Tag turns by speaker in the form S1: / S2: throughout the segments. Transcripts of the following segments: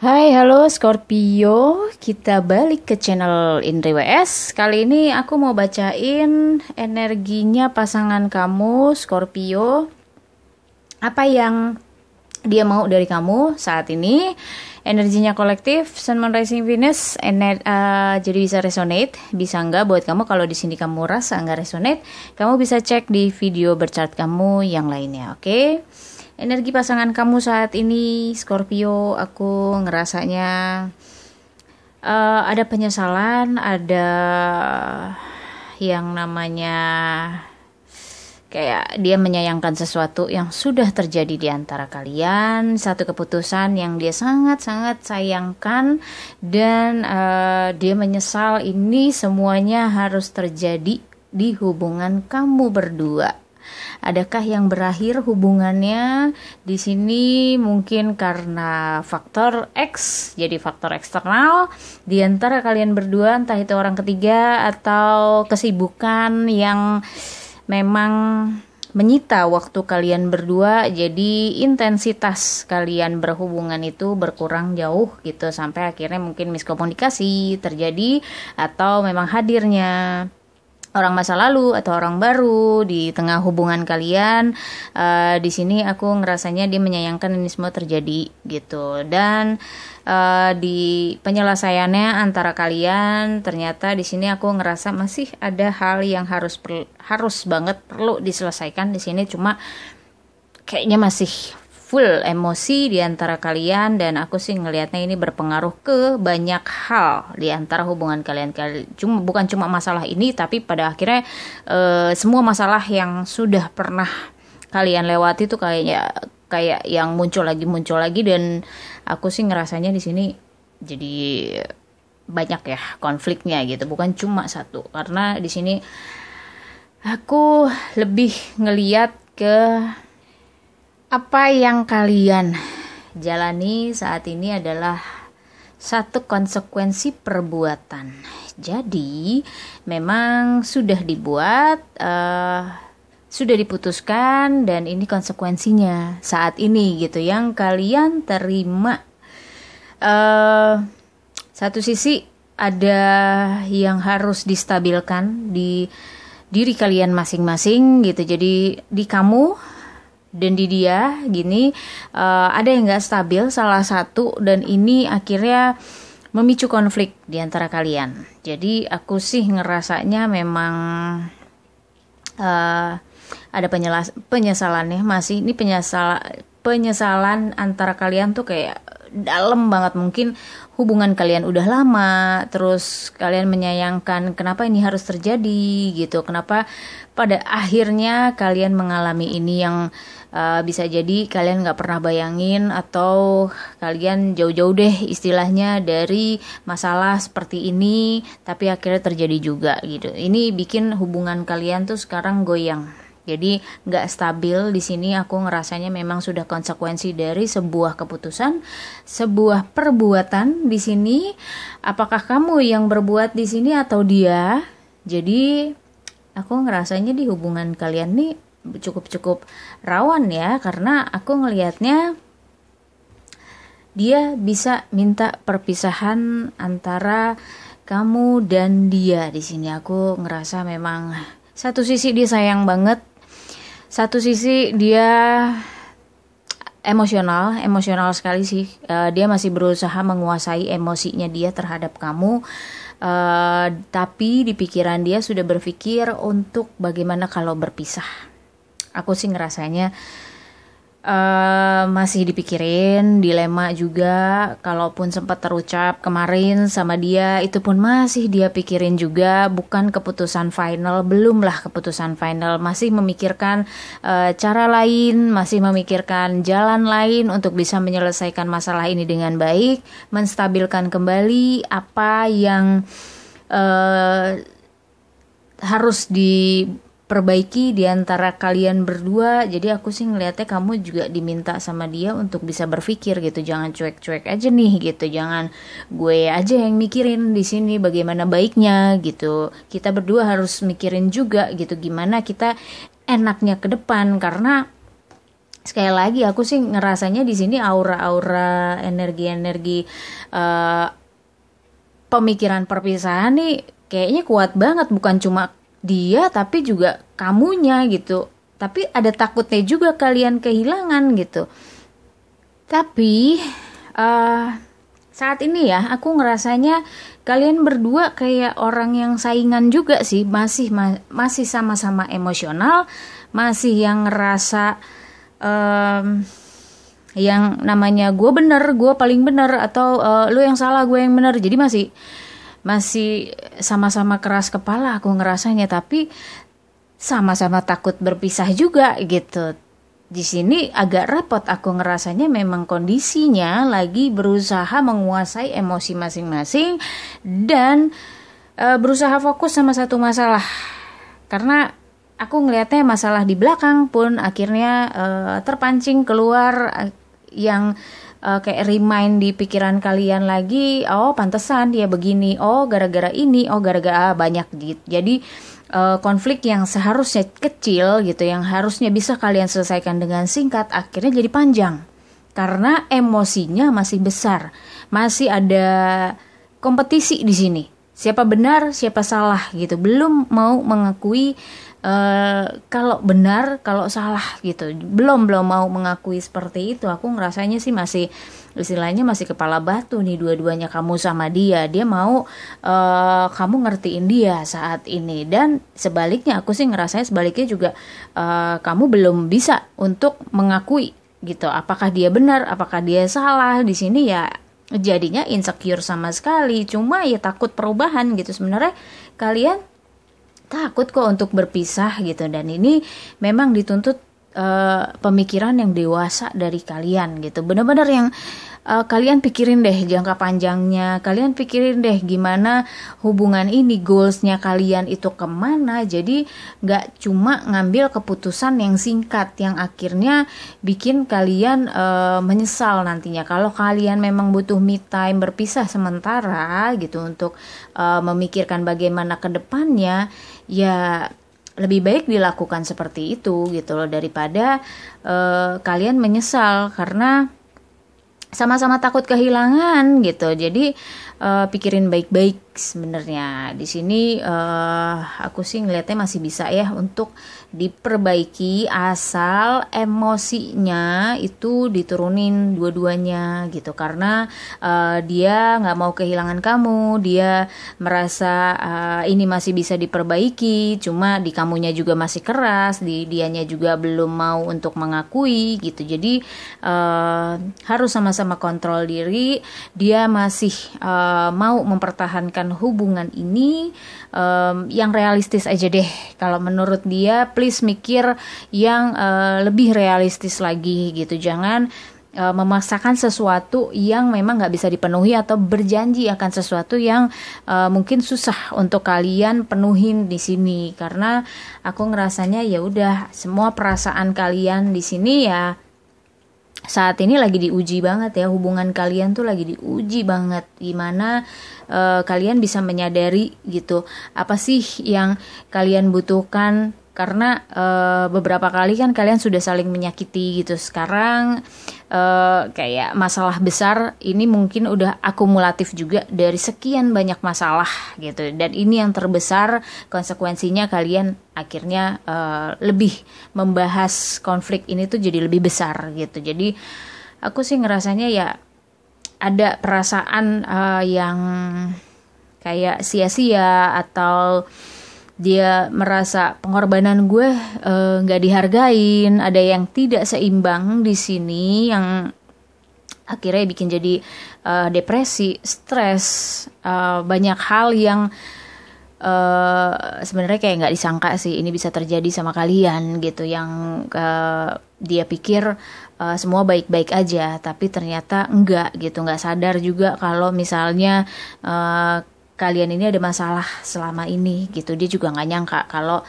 S1: Hai, halo Scorpio. Kita balik ke channel Indri WS. Kali ini aku mau bacain energinya pasangan kamu, Scorpio. Apa yang dia mau dari kamu saat ini? Energinya kolektif, Sun, Moon, Rising, Venus. Jadi bisa resonate, bisa enggak buat kamu. Kalau di sini kamu rasa enggak resonate, kamu bisa cek di video berchart kamu yang lainnya, oke? Energi pasangan kamu saat ini, Scorpio, aku ngerasanya ada penyesalan, ada yang namanya kayak dia menyayangkan sesuatu yang sudah terjadi di antara kalian, satu keputusan yang dia sangat-sangat sayangkan, dan dia menyesal ini semuanya harus terjadi di hubungan kamu berdua. Adakah yang berakhir hubungannya di sini mungkin karena faktor X, jadi faktor eksternal di antara kalian berdua, entah itu orang ketiga atau kesibukan yang memang menyita waktu kalian berdua, jadi intensitas kalian berhubungan itu berkurang jauh gitu, sampai akhirnya mungkin miskomunikasi terjadi atau memang hadirnya orang masa lalu atau orang baru di tengah hubungan kalian. Di sini aku ngerasanya dia menyayangkan ini semua terjadi gitu, dan di penyelesaiannya antara kalian ternyata di sini aku ngerasa masih ada hal yang harus banget perlu diselesaikan di sini, cuma kayaknya masih full emosi di antara kalian, dan aku sih ngelihatnya ini berpengaruh ke banyak hal di antara hubungan kalian. Bukan cuma masalah ini, tapi pada akhirnya semua masalah yang sudah pernah kalian lewati itu kayak yang muncul lagi, dan aku sih ngerasanya di sini jadi banyak ya konfliknya gitu, bukan cuma satu. Karena di sini aku lebih ngelihat ke apa yang kalian jalani saat ini adalah satu konsekuensi perbuatan. Jadi memang sudah dibuat, sudah diputuskan, dan ini konsekuensinya saat ini gitu yang kalian terima. Satu sisi ada yang harus distabilkan di diri kalian masing-masing gitu. Jadi di kamu dan di dia gini, ada yang gak stabil salah satu, dan ini akhirnya memicu konflik di antara kalian. Jadi aku sih ngerasanya memang ada penyesalannya masih. Ini penyesalan antara kalian tuh kayak dalam banget. Mungkin hubungan kalian udah lama, terus kalian menyayangkan kenapa ini harus terjadi gitu, kenapa pada akhirnya kalian mengalami ini yang bisa jadi kalian gak pernah bayangin, atau kalian jauh-jauh deh istilahnya dari masalah seperti ini, tapi akhirnya terjadi juga gitu. Ini bikin hubungan kalian tuh sekarang goyang. Jadi nggak stabil di sini. Aku ngerasanya memang sudah konsekuensi dari sebuah keputusan, sebuah perbuatan di sini. Apakah kamu yang berbuat di sini atau dia? Jadi aku ngerasanya di hubungan kalian nih cukup rawan ya, karena aku ngelihatnya dia bisa minta perpisahan antara kamu dan dia. Di sini aku ngerasa memang satu sisi dia sayang banget, satu sisi dia emosional sekali sih. Dia masih berusaha menguasai emosinya dia terhadap kamu, tapi di pikiran dia sudah berpikir untuk bagaimana kalau berpisah. Aku sih ngerasanya masih dipikirin, dilema juga. Kalaupun sempat terucap kemarin sama dia, itu pun masih dia pikirin juga. Bukan keputusan final, belumlah keputusan final. Masih memikirkan cara lain, masih memikirkan jalan lain untuk bisa menyelesaikan masalah ini dengan baik, menstabilkan kembali apa yang harus diperbaiki di antara kalian berdua. Jadi aku sih ngelihatnya kamu juga diminta sama dia untuk bisa berpikir gitu, jangan cuek-cuek aja nih gitu, jangan gue aja yang mikirin di sini bagaimana baiknya gitu. Kita berdua harus mikirin juga gitu gimana kita enaknya ke depan, karena sekali lagi aku sih ngerasanya di sini aura-aura energi-energi eh, pemikiran perpisahan nih kayaknya kuat banget, bukan cuma dia tapi juga kamunya gitu. Tapi ada takutnya juga kalian kehilangan gitu. Tapi eh saat ini ya aku ngerasanya kalian berdua kayak orang yang saingan juga sih, masih sama-sama emosional, masih yang ngerasa yang namanya gue bener, gue paling bener, atau lu yang salah gue yang bener. Jadi masih sama-sama keras kepala aku ngerasanya, tapi sama-sama takut berpisah juga gitu. Di sini agak repot aku ngerasanya, memang kondisinya lagi berusaha menguasai emosi masing-masing dan berusaha fokus sama satu masalah. Karena aku ngelihatnya masalah di belakang pun akhirnya terpancing keluar, yang kayak remind di pikiran kalian lagi, oh pantesan dia begini, oh gara-gara ini, oh gara-gara banyak gitu. Jadi konflik yang seharusnya kecil gitu, yang harusnya bisa kalian selesaikan dengan singkat, akhirnya jadi panjang karena emosinya masih besar, masih ada kompetisi di sini. Siapa benar, siapa salah gitu. Belum mau mengakui kalau benar, kalau salah gitu. Belum mau mengakui seperti itu. Aku ngerasanya sih masih, istilahnya masih kepala batu nih dua-duanya, kamu sama dia. Dia mau kamu ngertiin dia saat ini, dan sebaliknya aku sih ngerasanya sebaliknya juga, kamu belum bisa untuk mengakui gitu. Apakah dia benar, apakah dia salah. Di sini ya jadinya insecure sama sekali. Cuma ya takut perubahan gitu. Sebenarnya kalian takut kok untuk berpisah gitu, dan ini memang dituntut pemikiran yang dewasa dari kalian gitu. Benar-benar yang kalian pikirin deh jangka panjangnya, kalian pikirin deh gimana hubungan ini, goalsnya kalian itu kemana. Jadi nggak cuma ngambil keputusan yang singkat yang akhirnya bikin kalian menyesal nantinya. Kalau kalian memang butuh me time, berpisah sementara gitu untuk memikirkan bagaimana ke depannya, ya lebih baik dilakukan seperti itu gitu loh, daripada kalian menyesal karena sama-sama takut kehilangan gitu. Jadi pikirin baik-baik sebenarnya. Di sini aku sih ngelihatnya masih bisa ya untuk diperbaiki, asal emosinya itu diturunin dua-duanya gitu. Karena dia nggak mau kehilangan kamu, dia merasa ini masih bisa diperbaiki, cuma di kamunya juga masih keras, di dianya juga belum mau untuk mengakui gitu. Jadi harus sama-sama kontrol diri. Dia masih mau mempertahankan hubungan ini, yang realistis aja deh. Kalau menurut dia, please mikir yang lebih realistis lagi gitu. Jangan memaksakan sesuatu yang memang nggak bisa dipenuhi, atau berjanji akan sesuatu yang mungkin susah untuk kalian penuhin di sini. Karena aku ngerasanya ya udah, semua perasaan kalian di sini ya saat ini lagi diuji banget ya. Hubungan kalian tuh lagi diuji banget. Gimana kalian bisa menyadari gitu, apa sih yang kalian butuhkan. Karena beberapa kali kan kalian sudah saling menyakiti gitu. Sekarang kayak masalah besar ini mungkin udah akumulatif juga dari sekian banyak masalah gitu. Dan ini yang terbesar, konsekuensinya kalian akhirnya lebih membahas konflik ini tuh jadi lebih besar gitu. Jadi aku sih ngerasanya ya ada perasaan yang kayak sia-sia, atau dia merasa pengorbanan gue nggak dihargain. Ada yang tidak seimbang di sini, yang akhirnya bikin jadi depresi, stres, banyak hal yang sebenarnya kayak nggak disangka sih ini bisa terjadi sama kalian gitu. Yang dia pikir semua baik-baik aja, tapi ternyata enggak gitu. Nggak sadar juga kalau misalnya kalian ini ada masalah selama ini gitu. Dia juga nggak nyangka kalau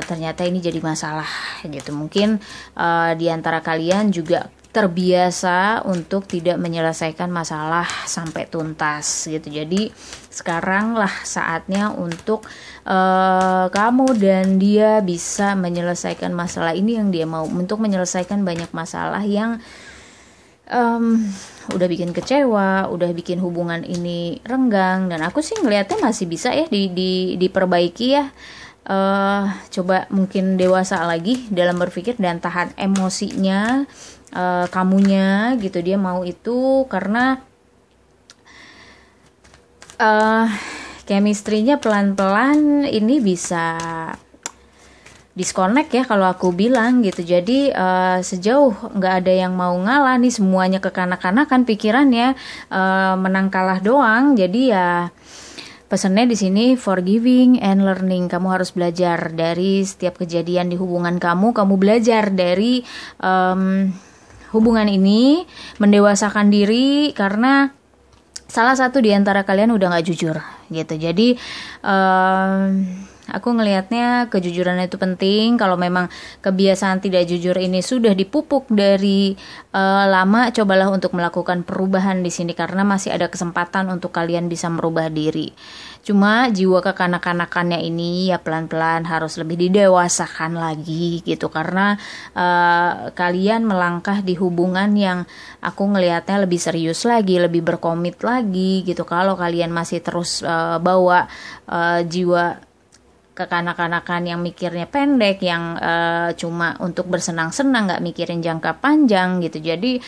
S1: ternyata ini jadi masalah gitu. Mungkin di antara kalian juga terbiasa untuk tidak menyelesaikan masalah sampai tuntas gitu. Jadi sekarang lah saatnya untuk kamu dan dia bisa menyelesaikan masalah ini yang dia mau, untuk menyelesaikan banyak masalah yang udah bikin kecewa, udah bikin hubungan ini renggang. Dan aku sih ngelihatnya masih bisa ya diperbaiki ya. Coba mungkin dewasa lagi dalam berpikir dan tahan emosinya, kamunya gitu. Dia mau itu karena chemistry-nya pelan-pelan ini bisa disconnect ya kalau aku bilang gitu. Jadi sejauh nggak ada yang mau ngalah nih, semuanya kekanak-kanakan pikirannya, menang kalah doang. Jadi ya pesannya di sini forgiving and learning. Kamu harus belajar dari setiap kejadian di hubungan kamu. Kamu belajar dari hubungan ini, mendewasakan diri karena salah satu di antara kalian udah nggak jujur gitu. Jadi aku ngelihatnya kejujuran itu penting. Kalau memang kebiasaan tidak jujur ini sudah dipupuk dari lama, cobalah untuk melakukan perubahan di sini karena masih ada kesempatan untuk kalian bisa merubah diri. Cuma jiwa kekanak-kanakannya ini ya pelan-pelan harus lebih didewasakan lagi gitu, karena kalian melangkah di hubungan yang aku ngelihatnya lebih serius lagi, lebih berkomit lagi gitu. Kalau kalian masih terus bawa jiwa kekanak-kanakan yang mikirnya pendek, yang cuma untuk bersenang-senang, nggak mikirin jangka panjang gitu, jadi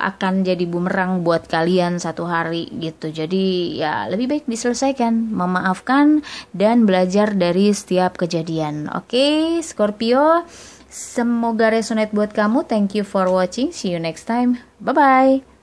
S1: akan jadi bumerang buat kalian satu hari gitu. Jadi ya lebih baik diselesaikan, memaafkan dan belajar dari setiap kejadian. Oke, Scorpio, semoga resonate buat kamu. Thank you for watching, see you next time, bye bye.